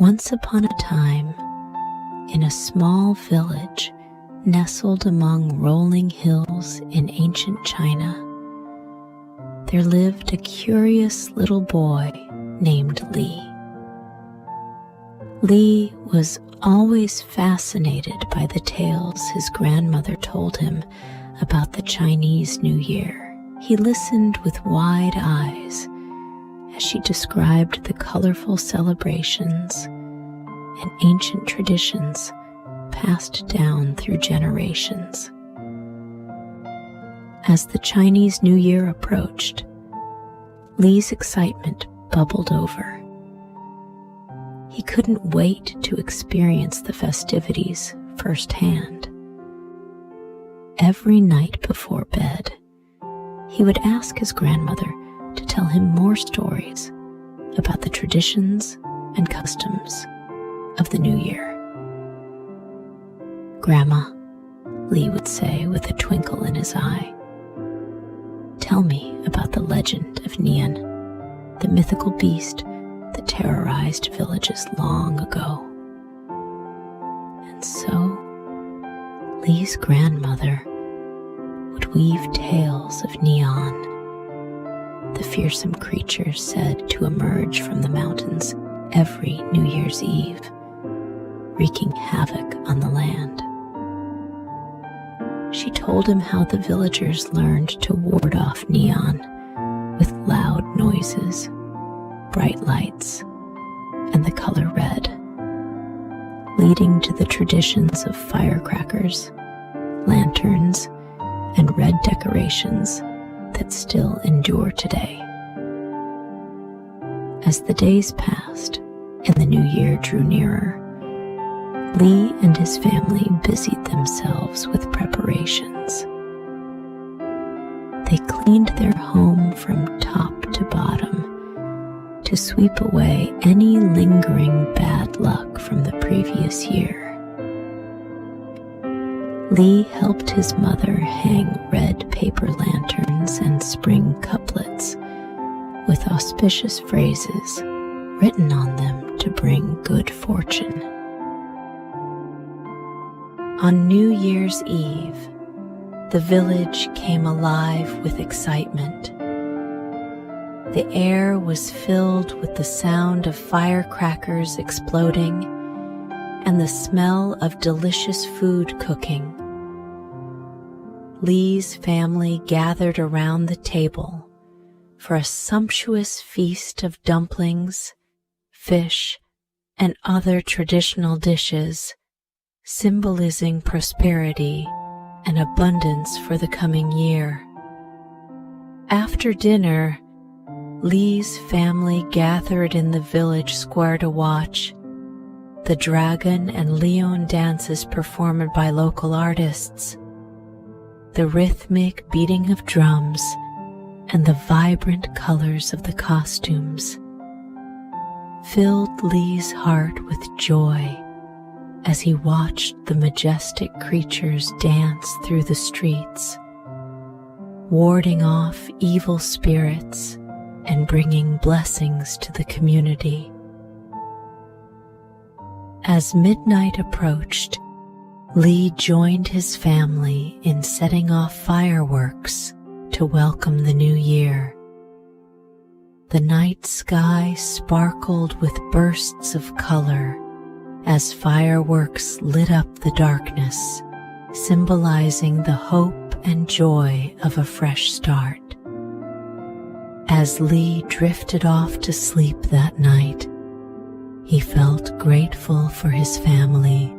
Once upon a time, in a small village nestled among rolling hills in ancient China, there lived a curious little boy named Li. Li was always fascinated by the tales his grandmother told him about the Chinese New Year. He listened with wide eyes as she described the colorful celebrations and ancient traditions passed down through generations. As the Chinese New Year approached, Li's excitement bubbled over. He couldn't wait to experience the festivities firsthand. Every night before bed, he would ask his grandmother to tell him more stories about the traditions and customs of the New Year. "Grandma," Li would say with a twinkle in his eye, "tell me about the legend of Nian, the mythical beast that terrorized villages long ago." And so, Li's grandmother would weave tales of Nian, the fearsome creature said to emerge from the mountains every New Year's Eve, wreaking havoc on the land. She told him how the villagers learned to ward off Nian with loud noises, bright lights, and the color red, leading to the traditions of firecrackers, lanterns, and red decorations that still endure today. As the days passed and the new year drew nearer, Li and his family busied themselves with preparations. They cleaned their home from top to bottom to sweep away any lingering bad luck from the previous year. Li helped his mother hang red paper lanterns and spring couplets with auspicious phrases written on them to bring good fortune. On New Year's Eve, the village came alive with excitement. The air was filled with the sound of firecrackers exploding and the smell of delicious food cooking. Li's family gathered around the table for a sumptuous feast of dumplings, fish, and other traditional dishes, symbolizing prosperity and abundance for the coming year. After dinner, Li's family gathered in the village square to watch the dragon and leon dances performed by local artists, the rhythmic beating of drums, and the vibrant colors of the costumes filled Li's heart with joy as he watched the majestic creatures dance through the streets, warding off evil spirits and bringing blessings to the community. As midnight approached, Li joined his family in setting off fireworks to welcome the new year. The night sky sparkled with bursts of color as fireworks lit up the darkness, symbolizing the hope and joy of a fresh start. As Li drifted off to sleep that night, he felt grateful for his family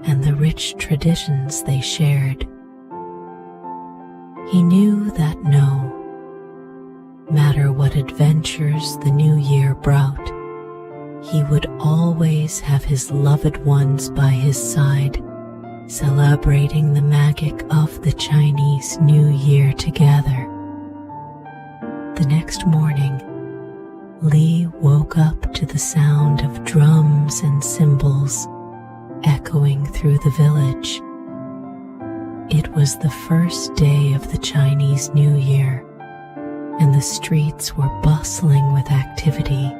and the rich traditions they shared. He knew that no matter what adventures the new year brought, he would always have his loved ones by his side, celebrating the magic of the Chinese New Year together. The next morning, Li woke up to the sound of drums and cymbals echoing through the village. It was the first day of the Chinese New Year, and the streets were bustling with activity.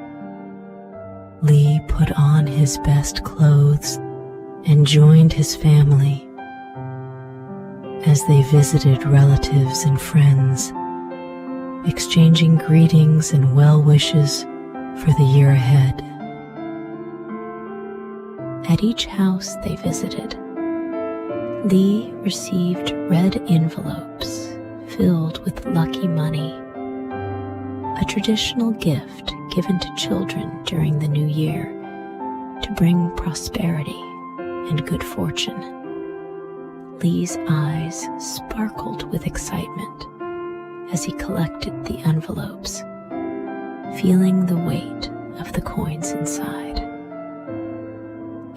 Lee put on his best clothes and joined his family as they visited relatives and friends, exchanging greetings and well wishes for the year ahead. At each house they visited, Lee received red envelopes filled with lucky money, a traditional gift given to children during the new year to bring prosperity and good fortune. Lee's eyes sparkled with excitement as he collected the envelopes, feeling the weight of the coins inside.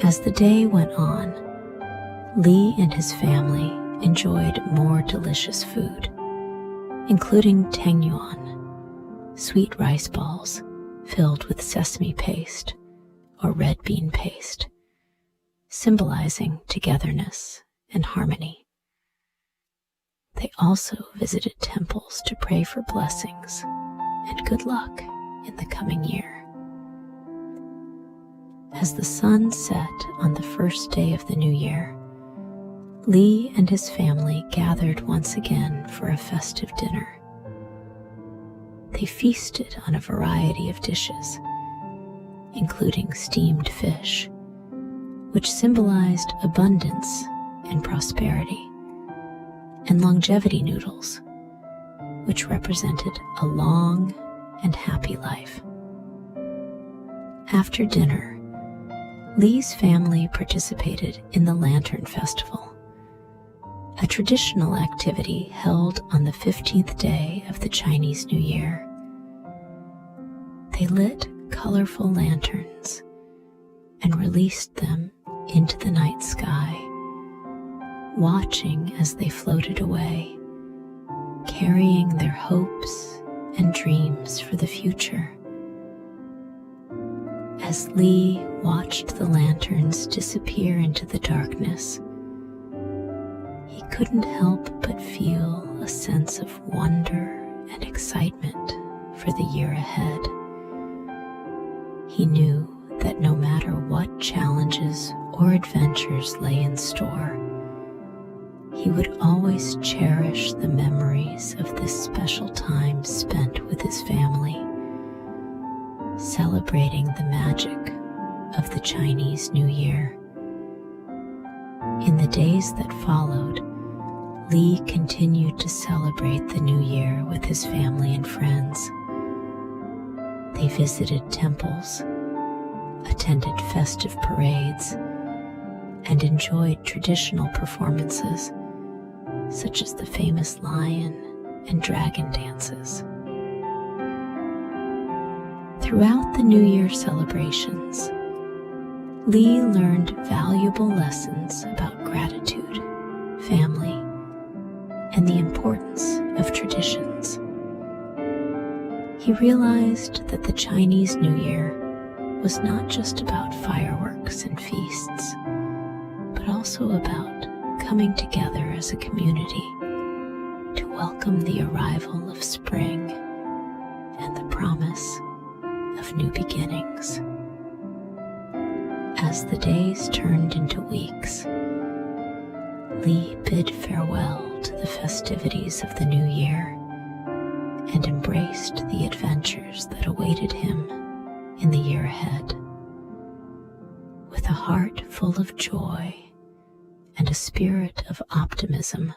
As the day went on, Lee and his family enjoyed more delicious food, including tangyuan, sweet rice balls filled with sesame paste or red bean paste, symbolizing togetherness and harmony. They also visited temples to pray for blessings and good luck in the coming year. As the sun set on the first day of the new year, Lee and his family gathered once again for a festive dinner. They feasted on a variety of dishes, including steamed fish, which symbolized abundance and prosperity, and longevity noodles, which represented a long and happy life. After dinner, Lee's family participated in the Lantern Festival, a traditional activity held on the 15th day of the Chinese New Year. They lit colorful lanterns and released them into the night sky, watching as they floated away, carrying their hopes and dreams for the future. As Lee watched the lanterns disappear into the darkness, he couldn't help but feel a sense of wonder and excitement for the year ahead. He knew that no matter what challenges or adventures lay in store, he would always cherish the memories of this special time spent with his family, celebrating the magic of the Chinese New Year. In the days that followed, Lee continued to celebrate the new year with his family and friends. They visited temples, attended festive parades, and enjoyed traditional performances such as the famous lion and dragon dances. Throughout the New Year celebrations, Lee learned valuable lessons about gratitude, family, and the importance of traditions. He realized that the Chinese New Year was not just about fireworks and feasts, but also about coming together as a community to welcome the arrival of spring and the promise of new beginnings. As the days turned into weeks, Lee bid farewell to the festivities of the new year and embraced the adventures that awaited him in the year ahead. With a heart full of joy and a spirit of optimism,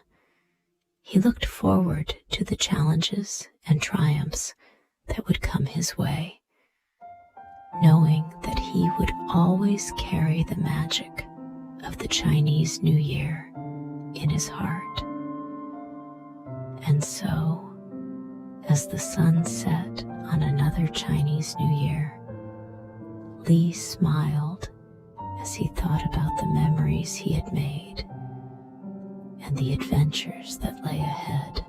he looked forward to the challenges and triumphs that would come his way, knowing that he would always carry the magic of the Chinese New Year in his heart. And so, as the sun set on another Chinese New Year, Lee smiled as he thought about the memories he had made and the adventures that lay ahead.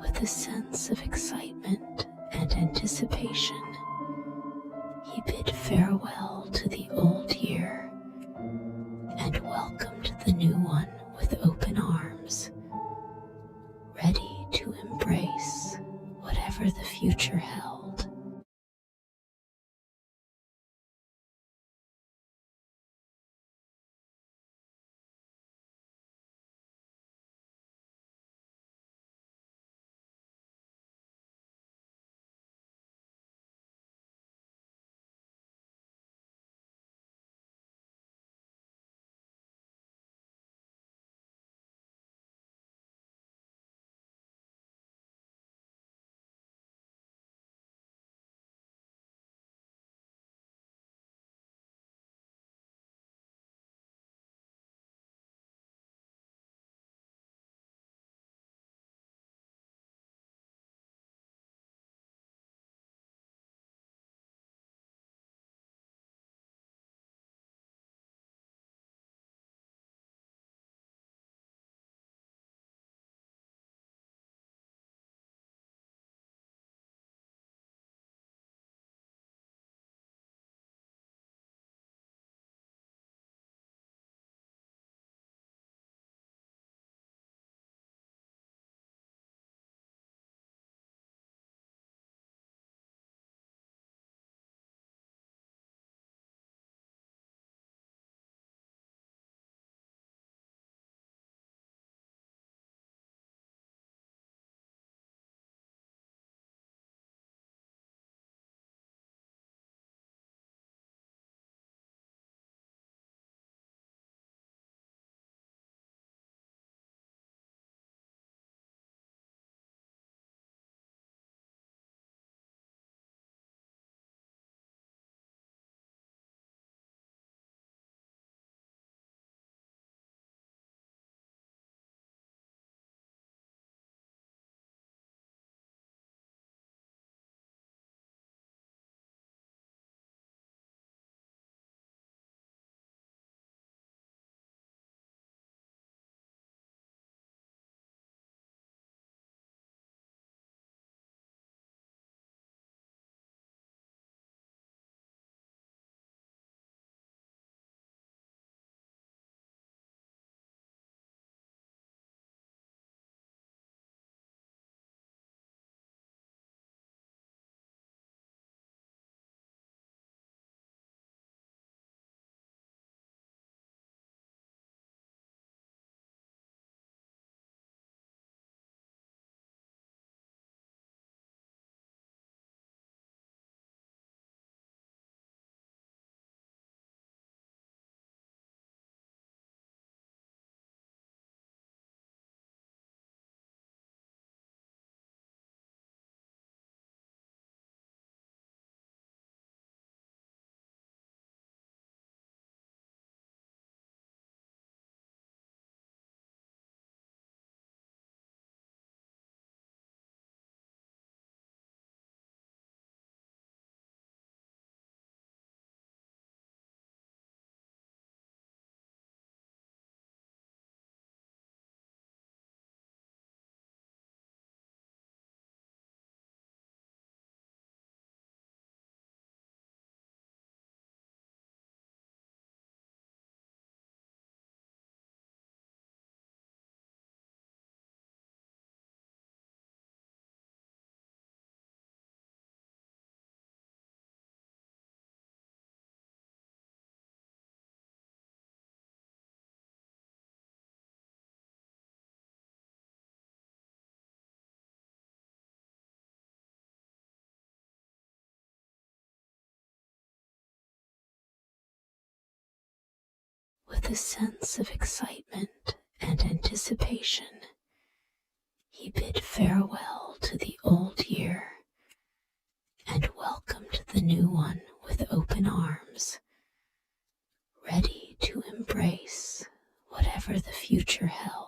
With a sense of excitement and anticipation, he bid farewell to the old year and welcomed the new one with open arms, ready to embrace whatever the future held. With a sense of excitement and anticipation, he bid farewell to the old year and welcomed the new one with open arms, ready to embrace whatever the future held.